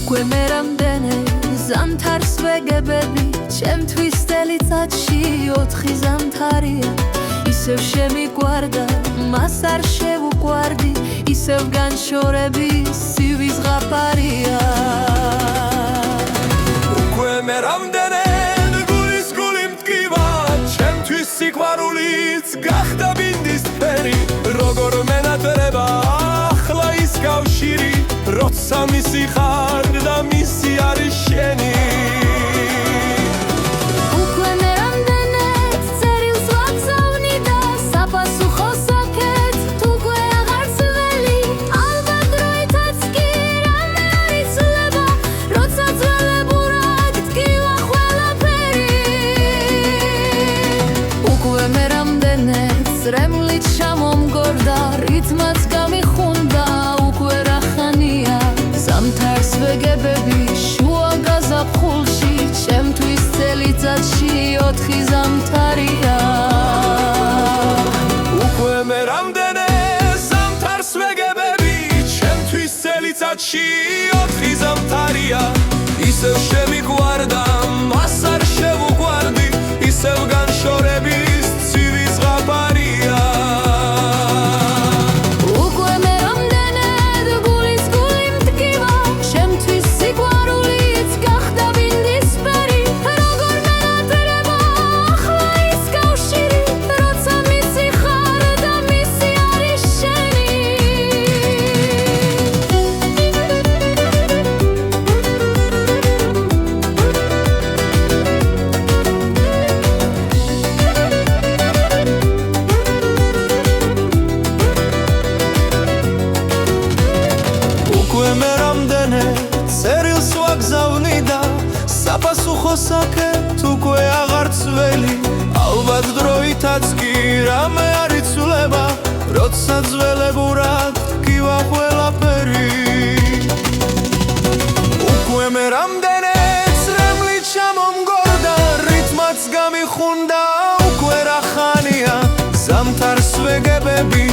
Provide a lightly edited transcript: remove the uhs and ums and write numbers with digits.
უკვე მე რამდენე ზამთარს ვეგებები ჩემთვის წელიწადში 4 ზამთარია ისევ შემიგვარდა მას არ შევუყვარდი ისევ განშორები სივის ზღაპარია უკვე მე რამდენე გულის გული მტკივა ჩემთვის სიყვარულიც გახდა ბინდისფერი როგორ მენატრება ახლა ის კავშირი როცა მისი ხარ და მისი არის შენი უკვე მე რამდენე წერილს ვაგზავნი და საპასუხოს აქეთ თუ ყვე აღარ ძველი ალბათ დროითაც კი რამე არ იცვლება როცა ძველებურად ტკივა ყველაფერი უკვე მე რამდენე წრემლით ჩამომგორდა რითმაც გამიხუნდა უკვე რა ხანია ზამთარს ვეგებები შუა გაზაფხულში ჩემთვის წელიწადში 4 ზამთარია უკვე მე რამდენე ზამთარს ვეგებები ჩემთვის წელიწადში 4 ზამთარია ისევ შემიგვარდა მას არ შევუყვარდი ისევ განშორების ცივი ზღაპარია უკვე მე რამდენე გულის გული მტკივა ჩემთვის სიყვარულიც გახდა ბინდისფერი როგორ მენატრება ახლა ის კავშირი როცა მისი ხარ და მისი არის შენი უკვე მე რამდენე წერილს ვაგზავნი და საპასუხოს აქეთ უკვე აღარ ძველი ალბათ დროითაც კი რამე არ იცვლება როცა ძველებურად ტკივა ყველაფერი უკვე მე რამდენე წრემლით ჩამომგორდა რითმაც გამიხუნდა უკვე რა ხანია ზამთარს ვეგებები